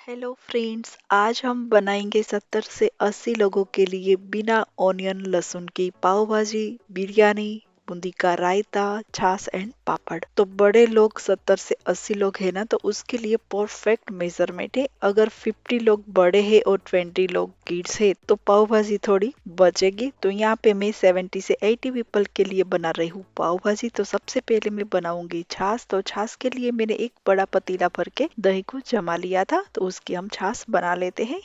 Hello friends, आज हम बनाएंगे 70 से 80 लोगों के लिए बिना ऑनियन लहसुन की पाव भाजी, बिरयानी, बूंदी का रायता, छाछ एंड पापड़। तो बड़े लोग 70 से 80 लोग हैं ना, तो उसके लिए परफेक्ट मेजरमेंट है। अगर 50 लोग बड़े हैं और 20 लोग किड्स है तो पाव भाजी थोड़ी बचेगी। तो यहाँ पे मैं 70 से 80 पीपल के लिए बना रही हूँ पाव भाजी। तो सबसे पहले मैं बनाऊंगी छाछ। तो छाछ के लिए मैंने एक बड़ा पतीला भर के दही को जमा लिया था, तो उसकी हम छाछ बना लेते हैं।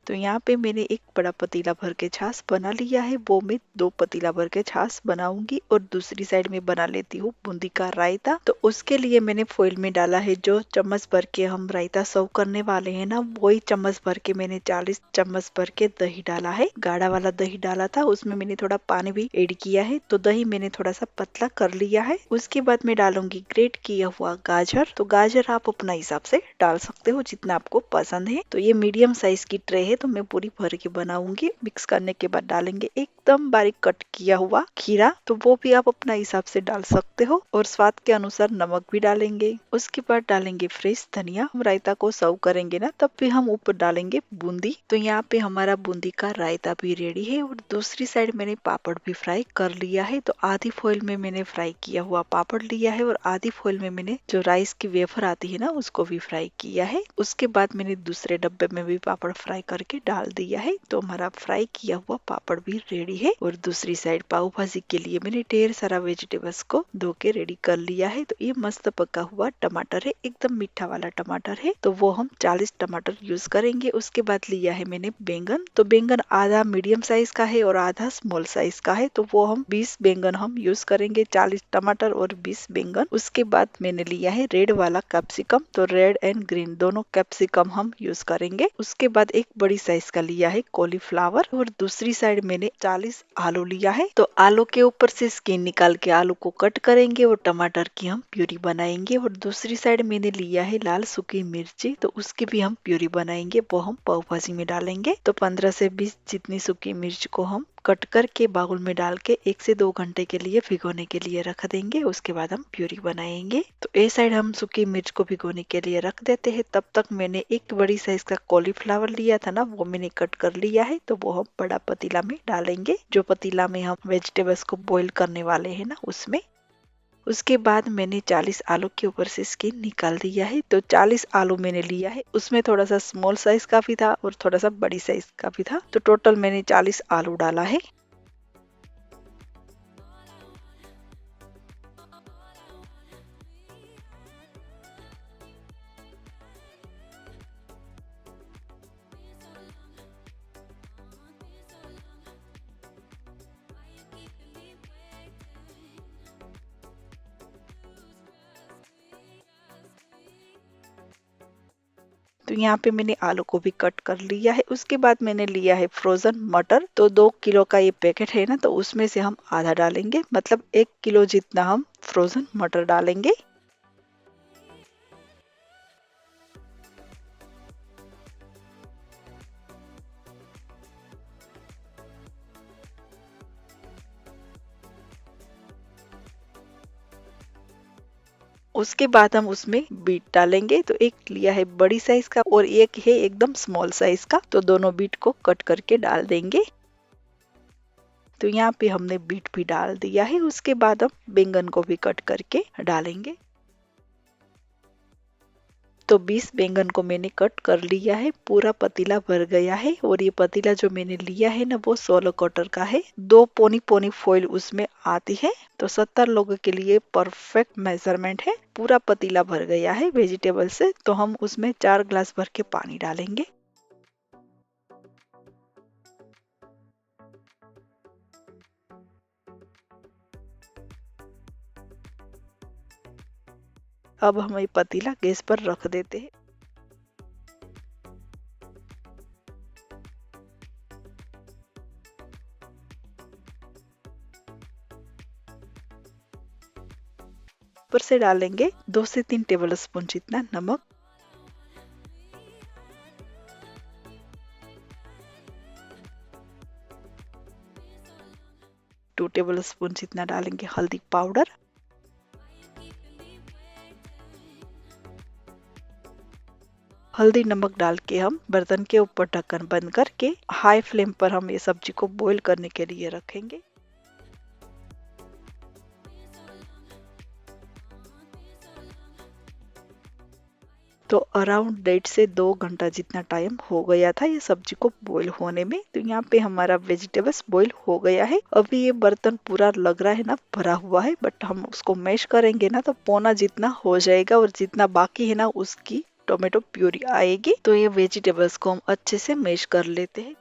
तो यहाँ पे मैंने एक बड़ा पतीला भर के छाछ बना लिया है, वो मैं 2 पतीला भर के छाछ बनाऊंगी। और दूसरी साइड में बना लेती हूँ बूंदी का रायता। तो उसके लिए मैंने फोइल में डाला है, जो चम्मच भर के हम रायता सर्व करने वाले हैं ना, वही चम्मच भर के मैंने 40 चम्मच भर के दही डाला है। गाढ़ा वाला दही डाला था, उसमें मैंने थोड़ा पानी भी ऐड किया है। तो दही मैंने थोड़ा सा पतला कर लिया है। उसके बाद मैं डालूंगी ग्रेट किया हुआ गाजर। तो गाजर आप अपना हिसाब से डाल सकते हो, जितना आपको पसंद है। तो ये मीडियम साइज की ट्रे है, तो मैं पूरी भर के बनाऊंगी। मिक्स करने के बाद डालेंगे एकदम बारीक कट किया हुआ खीरा। तो वो भी आप अपना हिसाब से डाल सकते हो, और स्वाद के अनुसार नमक भी डालेंगे। उसके बाद डालेंगे फ्रेश धनिया। हम रायता को सर्व करेंगे ना, तब भी हम ऊपर डालेंगे बूंदी। तो यहाँ पे हमारा बूंदी का रायता भी रेडी है। और दूसरी साइड मैंने पापड़ भी फ्राई कर लिया है। तो आधी फॉइल में मैंने फ्राई किया हुआ पापड़ लिया है, और आधी फॉइल में मैंने जो राइस की वेफर आती है ना, उसको भी फ्राई किया है। उसके बाद मैंने दूसरे डब्बे में भी पापड़ फ्राई करके डाल दिया है। तो हमारा फ्राई किया हुआ पापड़ भी रेडी है। और दूसरी साइड पाव भाजी के लिए मैंने ढेर सारा वेजिटेबल्स को धो के रेडी कर लिया है। तो ये मस्त पका हुआ टमाटर है, एकदम मीठा वाला टमाटर है। तो वो हम 40 टमाटर यूज करेंगे। उसके बाद लिया है मैंने बैंगन। तो बैंगन आधा मीडियम साइज का है और आधा स्मॉल साइज का है। तो वो हम 20 बैंगन हम यूज करेंगे, 40 टमाटर और 20 बैंगन। उसके बाद मैंने लिया है रेड वाला कैप्सिकम। तो रेड एंड ग्रीन दोनों कैप्सिकम हम यूज करेंगे। उसके बाद एक बड़ी साइज का लिया है कॉलीफ्लावर। और दूसरी साइड मैंने 40 आलू लिया है। तो आलू के ऊपर से स्किन निकाल के आलू को कट करेंगे, और टमाटर की हम प्यूरी बनाएंगे। और दूसरी साइड मैंने लिया है लाल सूखी मिर्ची। तो उसकी भी हम प्यूरी बनाएंगे, वो हम पाव भाजी में डालेंगे। तो 15 से 20 जितनी सूखी मिर्च को हम कट करके बाउल में डाल के 1 से 2 घंटे के लिए भिगोने के लिए रख देंगे। उसके बाद हम प्यूरी बनाएंगे। तो ए साइड हम सूखी मिर्च को भिगोने के लिए रख देते हैं। तब तक मैंने एक बड़ी साइज का कॉलीफ्लावर लिया था ना, वो मैंने कट कर लिया है। तो वो हम बड़ा पतीला में डालेंगे, जो पतीला में हम वेजिटेबल्स को बॉईल करने वाले हैं ना, उसमें। उसके बाद मैंने 40 आलू के ऊपर से स्किन निकाल दिया है। तो 40 आलू मैंने लिया है, उसमें थोड़ा सा स्मॉल साइज का भी था और थोड़ा सा बड़ी साइज का भी था। तो टोटल मैंने 40 आलू डाला है। तो यहाँ पे मैंने आलू को भी कट कर लिया है। उसके बाद मैंने लिया है फ्रोजन मटर। तो 2 किलो का ये पैकेट है ना, तो उसमें से हम आधा डालेंगे, मतलब 1 किलो जितना हम फ्रोजन मटर डालेंगे। उसके बाद हम उसमें बीट डालेंगे। तो एक लिया है बड़ी साइज का और एक है एकदम स्मॉल साइज का। तो दोनों बीट को कट करके डाल देंगे। तो यहाँ पे हमने बीट भी डाल दिया है। उसके बाद हम बैंगन को भी कट करके डालेंगे। तो 20 बैंगन को मैंने कट कर लिया है, पूरा पतीला भर गया है। और ये पतीला जो मैंने लिया है ना, वो 16 क्वार्टर का है। 2 पोनी पोनी फॉइल उसमें आती है। तो 70 लोगों के लिए परफेक्ट मेजरमेंट है। पूरा पतीला भर गया है वेजिटेबल से। तो हम उसमें 4 ग्लास भर के पानी डालेंगे। अब हम ये पतीला गैस पर रख देते हैं। ऊपर से डालेंगे 2 से 3 टेबल स्पून जितना नमक। 2 टेबल स्पून जितना डालेंगे हल्दी पाउडर। हल्दी नमक डाल के हम बर्तन के ऊपर ढक्कन बंद करके हाई फ्लेम पर हम ये सब्जी को बॉईल करने के लिए रखेंगे। तो अराउंड 1.5 से 2 घंटा जितना टाइम हो गया था ये सब्जी को बॉईल होने में। तो यहाँ पे हमारा वेजिटेबल्स बॉईल हो गया है। अभी ये बर्तन पूरा लग रहा है ना भरा हुआ है, बट हम उसको मैश करेंगे ना तो पौना जितना हो जाएगा और जितना बाकी है ना उसकी टोमेटो प्यूरी आएगी। तो ये वेजिटेबल्स को हम अच्छे से मैश कर लेते हैं।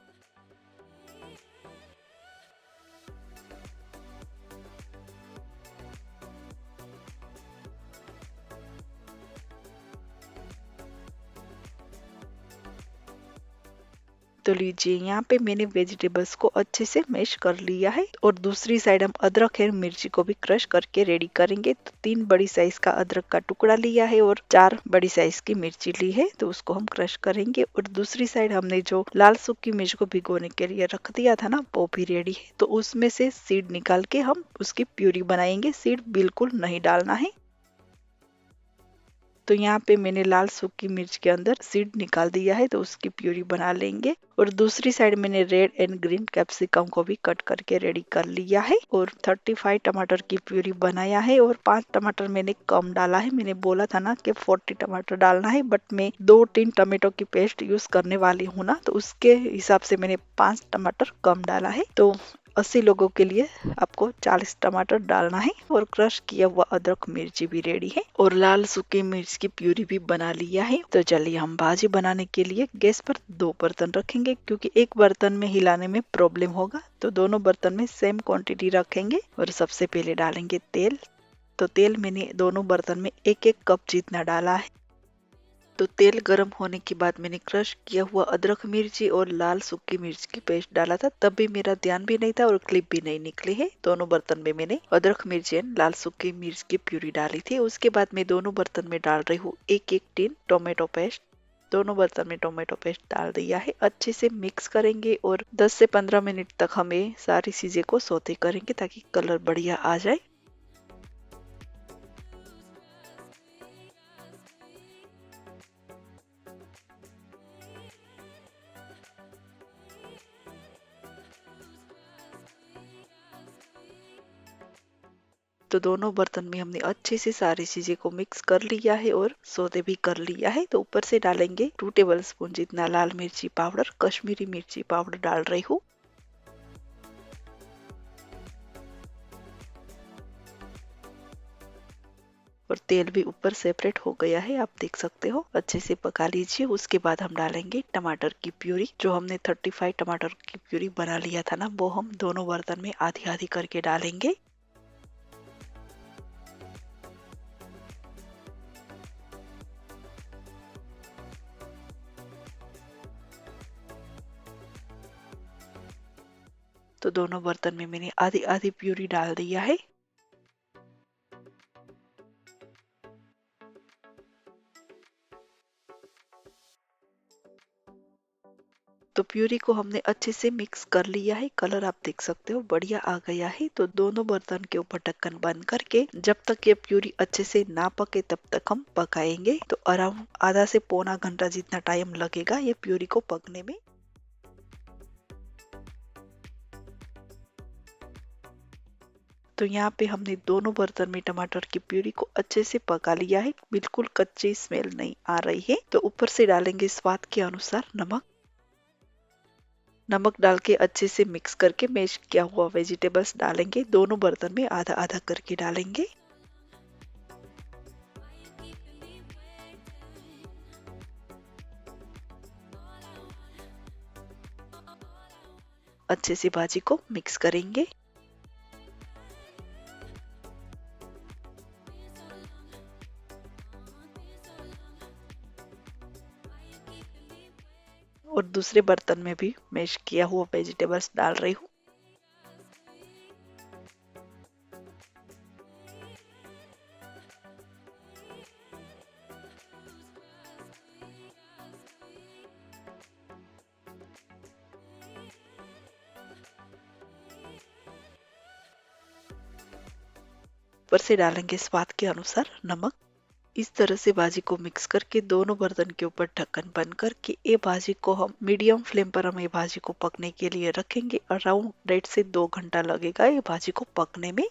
तो लीजिए यहाँ पे मैंने वेजिटेबल्स को अच्छे से मैश कर लिया है और दूसरी साइड हम अदरक और मिर्ची को भी क्रश करके रेडी करेंगे। तो 3 बड़ी साइज का अदरक का टुकड़ा लिया है और 4 बड़ी साइज की मिर्ची ली है, तो उसको हम क्रश करेंगे। और दूसरी साइड हमने जो लाल सूखी मिर्च को भिगोने के लिए रख दिया था ना वो भी रेडी है। तो उसमें से सीड निकाल के हम उसकी प्यूरी बनाएंगे। सीड बिल्कुल नहीं डालना है। तो यहाँ पे मैंने लाल सूखी मिर्च के अंदर सीड निकाल दिया है, तो उसकी प्यूरी बना लेंगे। और दूसरी साइड मैंने रेड एंड ग्रीन कैप्सिकम को भी कट करके रेडी कर लिया है और 35 टमाटर की प्यूरी बनाया है। और 5 टमाटर मैंने कम डाला है। मैंने बोला था ना कि 40 टमाटर डालना है, बट मैं 2-3 टमाटो की पेस्ट यूज करने वाली हूँ ना, तो उसके हिसाब से मैंने 5 टमाटर कम डाला है। तो 80 लोगों के लिए आपको 40 टमाटर डालना है। और क्रश किया हुआ अदरक मिर्ची भी रेडी है और लाल सूखी मिर्च की प्यूरी भी बना लिया है। तो चलिए हम भाजी बनाने के लिए गैस पर 2 बर्तन रखेंगे, क्योंकि एक बर्तन में हिलाने में प्रॉब्लम होगा। तो दोनों बर्तन में सेम क्वांटिटी रखेंगे। और सबसे पहले डालेंगे तेल। तो तेल मैंने दोनों बर्तन में 1-1 कप जितना डाला है। तो तेल गर्म होने के बाद मैंने क्रश किया हुआ अदरक मिर्ची और लाल सूखी मिर्च की पेस्ट डाला था। तब भी मेरा ध्यान भी नहीं था और क्लिप भी नहीं निकली है। दोनों बर्तन में मैंने अदरक मिर्ची एंड लाल सूखी मिर्च की प्यूरी डाली थी। उसके बाद मैं दोनों बर्तन में डाल रही हूँ 1-1 टीन टोमेटो पेस्ट। दोनों बर्तन में टोमेटो पेस्ट डाल दिया है। अच्छे से मिक्स करेंगे और 10 से 15 मिनट तक हमें सारी चीजें को सौते करेंगे ताकि कलर बढ़िया आ जाए। तो दोनों बर्तन में हमने अच्छे से सारी चीजें को मिक्स कर लिया है और सौते भी कर लिया है। तो ऊपर से डालेंगे 2 टेबल स्पून जितना लाल मिर्ची पाउडर, कश्मीरी मिर्ची पाउडर डाल रही हूँ। और तेल भी ऊपर सेपरेट हो गया है, आप देख सकते हो। अच्छे से पका लीजिए। उसके बाद हम डालेंगे टमाटर की प्यूरी। जो हमने 35 टमाटर की प्यूरी बना लिया था ना, वो हम दोनों बर्तन में आधी आधी करके डालेंगे। तो दोनों बर्तन में मैंने आधी आधी प्यूरी डाल दिया है। तो प्यूरी को हमने अच्छे से मिक्स कर लिया है। कलर आप देख सकते हो बढ़िया आ गया है। तो दोनों बर्तन के ऊपर ढक्कन बंद करके जब तक ये प्यूरी अच्छे से ना पके तब तक हम पकाएंगे। तो अराउंड आधा से पौना घंटा जितना टाइम लगेगा ये प्यूरी को पकने में। तो यहाँ पे हमने दोनों बर्तन में टमाटर की प्यूरी को अच्छे से पका लिया है। बिल्कुल कच्ची स्मेल नहीं आ रही है। तो ऊपर से डालेंगे स्वाद के अनुसार नमक। नमक डाल के अच्छे से मिक्स करके मैश किया हुआ वेजिटेबल्स डालेंगे। दोनों बर्तन में आधा आधा करके डालेंगे। अच्छे से भाजी को मिक्स करेंगे। और दूसरे बर्तन में भी मैश किया हुआ वेजिटेबल्स डाल रही हूँ। ऊपर से डालेंगे स्वाद के अनुसार नमक। इस तरह से भाजी को मिक्स करके दोनों बर्तन के ऊपर ढक्कन बंद करके ये भाजी को हम मीडियम फ्लेम पर हम ये भाजी को पकने के लिए रखेंगे। अराउंड 1.5 से 2 घंटा लगेगा ये भाजी को पकने में।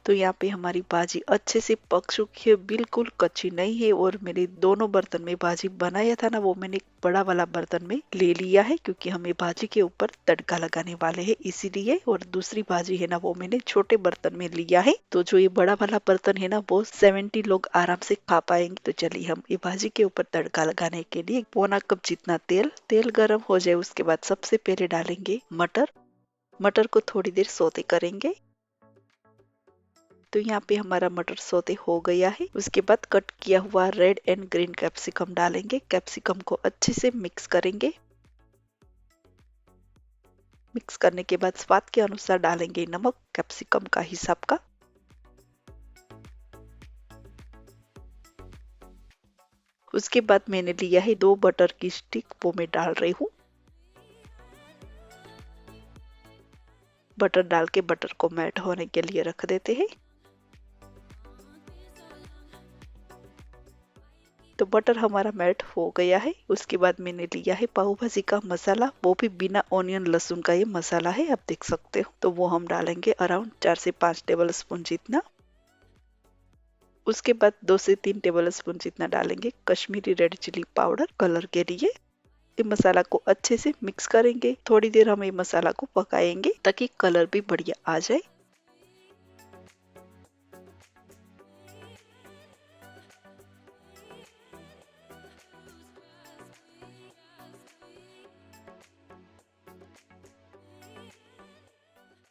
तो यहाँ पे हमारी भाजी अच्छे से पक चुकी है, बिल्कुल कच्ची नहीं है। और मैंने दोनों बर्तन में भाजी बनाया था ना, वो मैंने एक बड़ा वाला बर्तन में ले लिया है क्योंकि हम ये भाजी के ऊपर तड़का लगाने वाले हैं इसीलिए। और दूसरी भाजी है ना वो मैंने छोटे बर्तन में लिया है। तो जो ये बड़ा वाला बर्तन है ना वो 70 लोग आराम से खा पाएंगे। तो चलिए हम ये भाजी के ऊपर तड़का लगाने के लिए 1/4 कप जितना तेल गर्म हो जाए उसके बाद सबसे पहले डालेंगे मटर को थोड़ी देर सौते करेंगे। तो यहाँ पे हमारा मटर सौते हो गया है। उसके बाद कट किया हुआ रेड एंड ग्रीन कैप्सिकम डालेंगे। कैप्सिकम को अच्छे से मिक्स करेंगे। मिक्स करने के बाद स्वाद के अनुसार डालेंगे नमक, कैप्सिकम का हिसाब का। उसके बाद मैंने लिया है 2 बटर की स्टिक, वो मैं डाल रही हूँ। बटर डाल के बटर को मेल्ट होने के लिए रख देते हैं। तो बटर हमारा मेल्ट हो गया है। उसके बाद मैंने लिया है पाव भाजी का मसाला, वो भी बिना ऑनियन लहसुन का ये मसाला है, आप देख सकते हो। तो वो हम डालेंगे अराउंड 4 से 5 टेबल स्पून जितना। उसके बाद 2 से 3 टेबल स्पून जितना डालेंगे Kashmiri red chilli powder colour के लिए। ये मसाला को अच्छे से मिक्स करेंगे। थोड़ी देर हम ये मसाला को पकाएंगे ताकि कलर भी बढ़िया आ जाए।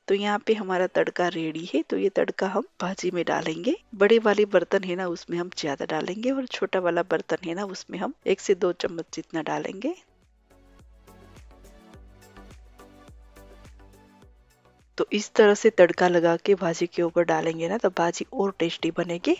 तो यहाँ पे हमारा तड़का रेडी है। तो ये तड़का हम भाजी में डालेंगे। बड़े वाले बर्तन है ना उसमें हम ज्यादा डालेंगे और छोटा वाला बर्तन है ना उसमें हम 1 से 2 चम्मच जितना डालेंगे। तो इस तरह से तड़का लगा के भाजी के ऊपर डालेंगे ना तो भाजी और टेस्टी बनेगी।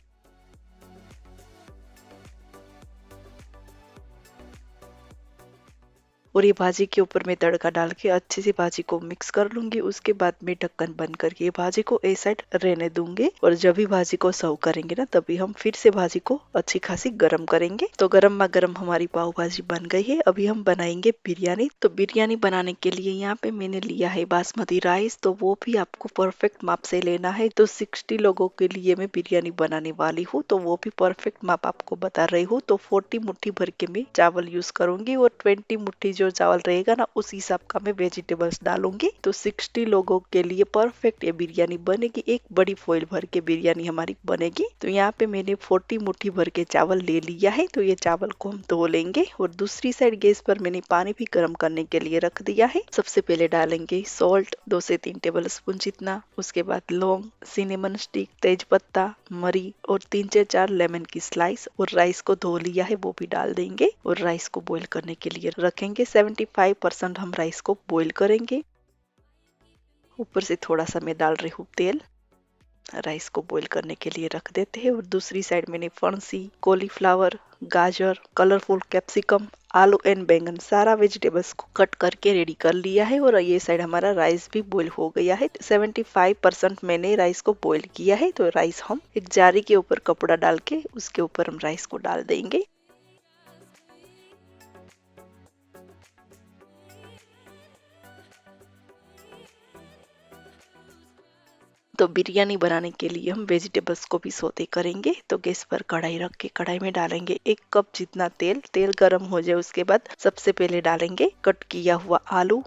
और ये भाजी के ऊपर मैं तड़का डाल के अच्छे से भाजी को मिक्स कर लूंगी। उसके बाद मैं ढक्कन बंद करके भाजी को एक साइड रहने दूंगी। और जब भी भाजी को सर्व करेंगे ना तभी हम फिर से भाजी को अच्छी खासी गर्म करेंगे। तो गर्मा गर्म हमारी पाव भाजी बन गई है। अभी हम बनाएंगे बिरयानी। तो बिरयानी बनाने के लिए यहाँ पे मैंने लिया है बासमती राइस। तो वो भी आपको परफेक्ट माप से लेना है। तो 60 लोगों के लिए मैं बिरयानी बनाने वाली हूँ तो वो भी परफेक्ट माप आपको बता रही हूँ। तो 40 मुट्ठी भर के मैं चावल यूज करूंगी और 20 मुट्ठी जो चावल रहेगा ना उस हिसाब का मैं वेजिटेबल्स डालूंगी। तो 60 लोगों के लिए परफेक्ट ये बिरयानी बनेगी। एक बड़ी फॉइल भर के बिरयानी हमारी बनेगी। तो यहाँ पे मैंने 40 मुट्ठी भर के चावल ले लिया है। तो ये चावल को हम धो लेंगे। और दूसरी साइड गैस पर मैंने पानी भी गर्म करने के लिए रख दिया है। सबसे पहले डालेंगे सॉल्ट 2 से 3 टेबल स्पून जितना। उसके बाद लौंग, सिनेमन स्टिक, तेज पत्ता, मरी और 3 से 4 लेमन की स्लाइस। और राइस को धो लिया है वो भी डाल देंगे। और राइस को बॉईल करने के लिए रखेंगे। 75% हम राइस को बॉईल करेंगे। ऊपर से थोड़ा सा मैं डाल रही हूँ तेल। राइस को बॉईल करने के लिए रख देते हैं। और दूसरी साइड मैंने फणसी, कॉलीफ्लावर, गाजर, कलरफुल कैप्सिकम, आलू एंड बैंगन सारा वेजिटेबल्स को कट करके रेडी कर लिया है। और ये साइड हमारा राइस भी बॉईल हो गया है। 75% मैंने राइस को बॉईल किया है। तो राइस हम एक जारी के ऊपर कपड़ा डाल के उसके ऊपर हम राइस को डाल देंगे। तो बिरयानी बनाने के लिए हम वेजिटेबल्स को भी सौते करेंगे। तो गैस पर कढ़ाई रख के कढ़ाई में डालेंगे 1 कप जितना तेल। तेल गर्म हो जाए उसके बाद सबसे पहले डालेंगे कट किया हुआ आलू।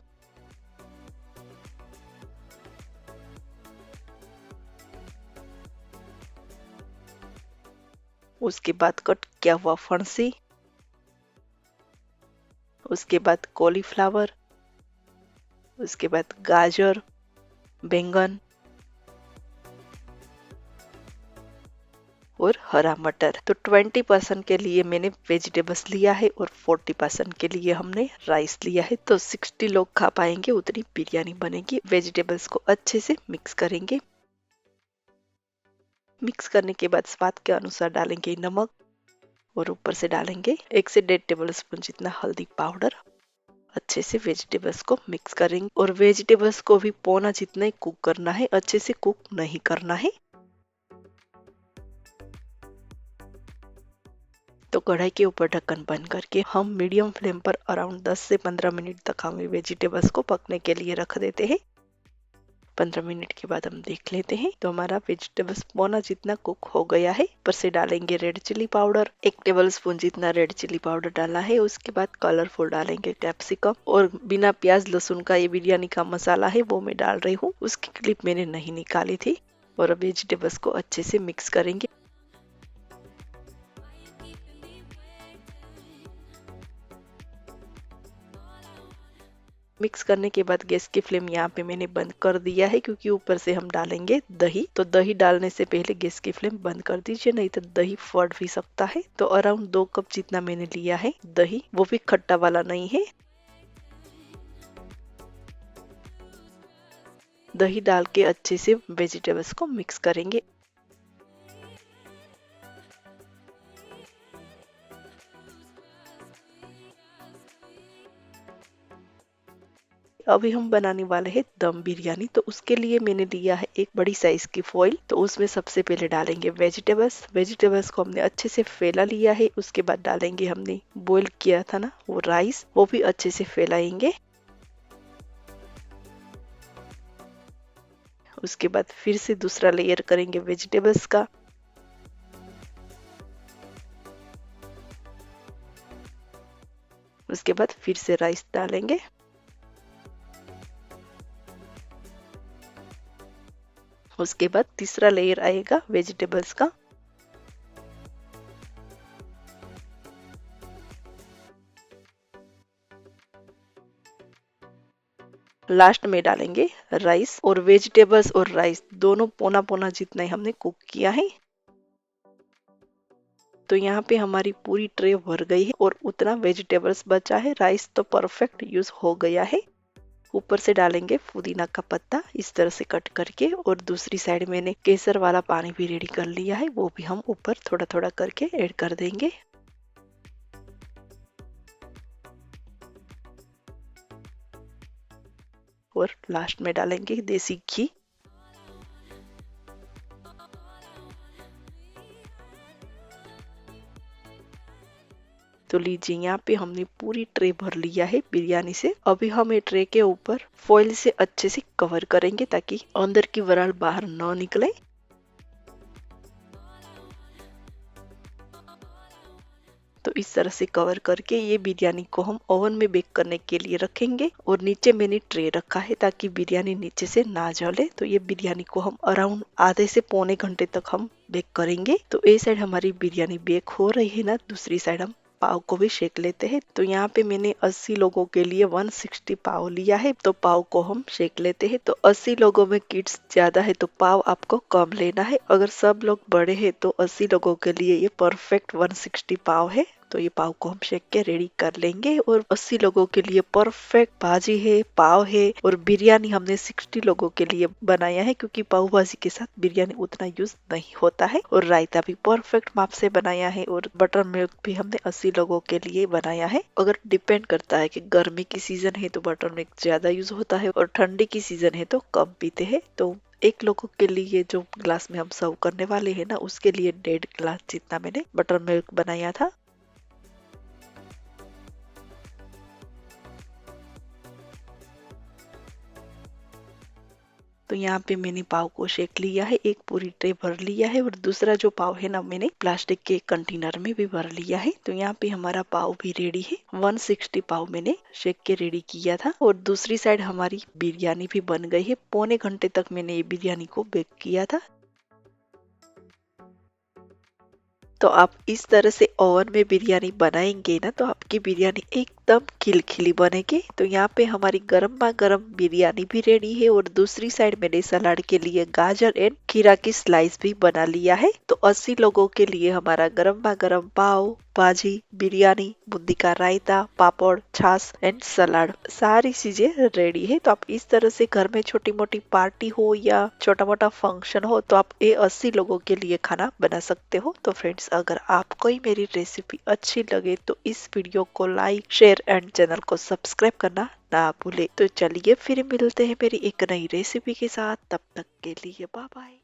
उसके बाद कट किया हुआ फणसी। उसके बाद कॉलीफ्लावर। उसके बाद गाजर, बैंगन और हरा मटर। तो 20% के लिए मैंने वेजिटेबल्स लिया है और 40% के लिए हमने राइस लिया है। तो 60 लोग खा पाएंगे उतनी बिरयानी बनेगी। वेजिटेबल्स को अच्छे से मिक्स करेंगे। मिक्स करने के बाद स्वाद के अनुसार डालेंगे नमक। और ऊपर से डालेंगे 1 से 1.5 टेबल स्पून जितना हल्दी पाउडर। अच्छे अच्छे से वेजिटेबल्स को मिक्स करेंगे और वेजिटेबल्स को भी पौना जितना ही कुक करना है, अच्छे से कुक नहीं करना है। तो कढ़ाई के ऊपर ढक्कन बंद करके हम मीडियम फ्लेम पर अराउंड 10 से 15 मिनट तक हमें वेजिटेबल्स को पकने के लिए रख देते हैं। 15 मिनट के बाद हम देख लेते हैं तो हमारा वेजिटेबल्स पौना जितना कुक हो गया है। ऊपर से डालेंगे red chilli powder, 1 table spoon जितना रेड चिली पाउडर डाला है। उसके बाद कलरफुल डालेंगे कैप्सिकम और बिना प्याज लहसुन का ये बिरयानी का मसाला है वो मैं डाल रही हूँ। उसकी क्लिप मैंने नहीं निकाली थी। और अब वेजिटेबल्स को अच्छे से मिक्स करेंगे। मिक्स करने के बाद गैस की फ्लेम यहाँ पे मैंने बंद कर दिया है क्योंकि ऊपर से हम डालेंगे दही। तो दही डालने से पहले गैस की फ्लेम बंद कर दीजिए, नहीं तो दही फट भी सकता है। तो अराउंड 2 कप जितना मैंने लिया है दही, वो भी खट्टा वाला नहीं है। दही डाल के अच्छे से वेजिटेबल्स को मिक्स करेंगे। अभी हम बनाने वाले हैं दम बिरयानी। तो उसके लिए मैंने लिया है एक बड़ी साइज की फॉइल। तो उसमें सबसे पहले डालेंगे वेजिटेबल्स को हमने अच्छे से फैला लिया है। उसके बाद डालेंगे हमने बॉईल किया था ना वो राइस, वो भी अच्छे से फैलाएंगे। उसके बाद फिर से दूसरा लेयर करेंगे वेजिटेबल्स का। उसके बाद फिर से राइस डालेंगे। उसके बाद तीसरा लेयर आएगा वेजिटेबल्स का। लास्ट में डालेंगे राइस। और वेजिटेबल्स और राइस दोनों पौना पौना जितना ही हमने कुक किया है। तो यहाँ पे हमारी पूरी ट्रे भर गई है और उतना वेजिटेबल्स बचा है। राइस तो परफेक्ट यूज हो गया है। ऊपर से डालेंगे पुदीना का पत्ता इस तरह से कट करके। और दूसरी साइड मैंने केसर वाला पानी भी रेडी कर लिया है, वो भी हम ऊपर थोड़ा थोड़ा करके ऐड कर देंगे। और लास्ट में डालेंगे देसी घी। तो लीजिए यहाँ पे हमने पूरी ट्रे भर लिया है बिरयानी से। अभी हम ये ट्रे के ऊपर फॉइल से अच्छे से कवर करेंगे ताकि अंदर की वराल बाहर न निकले। तो इस तरह से कवर करके ये बिरयानी को हम ओवन में बेक करने के लिए रखेंगे। और नीचे मैंने ट्रे रखा है ताकि बिरयानी नीचे से ना जले। तो ये बिरयानी को हम अराउंड आधे से पौने घंटे तक हम बेक करेंगे। तो एक साइड हमारी बिरयानी बेक हो रही है ना, दूसरी साइड हम पाव को भी सेक लेते हैं। तो यहाँ पे मैंने 80 लोगों के लिए 160 पाव लिया है। तो पाव को हम सेक लेते हैं। तो 80 लोगों में किड्स ज्यादा है तो पाव आपको कम लेना है। अगर सब लोग बड़े हैं तो 80 लोगों के लिए ये परफेक्ट 160 पाव है। तो ये पाव को हम सेक के रेडी कर लेंगे। और 80 लोगों के लिए परफेक्ट भाजी है, पाव है। और बिरयानी हमने 60 लोगों के लिए बनाया है क्योंकि पाव भाजी के साथ बिरयानी उतना यूज नहीं होता है। और रायता भी परफेक्ट माप से बनाया है। और बटर मिल्क भी हमने 80 लोगों के लिए बनाया है। अगर डिपेंड करता है कि गर्मी की सीजन है तो बटर मिल्क ज्यादा यूज होता है और ठंडी की सीजन है तो कम पीते हैं। तो एक लोगों के लिए जो ग्लास में हम सर्व करने वाले हैं ना, उसके लिए 1.5 ग्लास जितना मैंने बटर मिल्क बनाया था। तो यहाँ पे मैंने पाव को सेक लिया है, एक पूरी ट्रे भर लिया है। और दूसरा जो पाव है ना, मैंने प्लास्टिक के कंटेनर में भी भर लिया है। तो यहाँ पे हमारा पाव भी रेडी है। 160 पाव मैंने सेक के रेडी किया था। और दूसरी साइड हमारी बिरयानी भी बन गई है। पौने घंटे तक मैंने ये बिरयानी को बेक किया था। तो आप इस तरह से ओवन में बिरयानी बनाएंगे ना तो आपकी बिरयानी एकदम खिलखिली बनेगी। तो यहाँ पे हमारी गर्मा गर्म बिरयानी भी रेडी है। और दूसरी साइड मैंने सलाद के लिए गाजर एंड खीरा की स्लाइस भी बना लिया है। तो 80 लोगों के लिए हमारा गर्मा गर्म पाव भाजी, बिरयानी, बूंदी का रायता, पापड़, छाछ एंड सलाद सारी चीजें रेडी है। तो आप इस तरह से घर में छोटी मोटी पार्टी हो या छोटा मोटा फंक्शन हो तो आप ये 80 लोगों के लिए खाना बना सकते हो। तो फ्रेंड्स, अगर आपको ही मेरी रेसिपी अच्छी लगे तो इस वीडियो को like share share and channel को सब्सक्राइब करना ना भूले। तो चलिए फिर मिलते हैं मेरी एक नई रेसिपी के साथ, तब तक के लिए बाय बाय।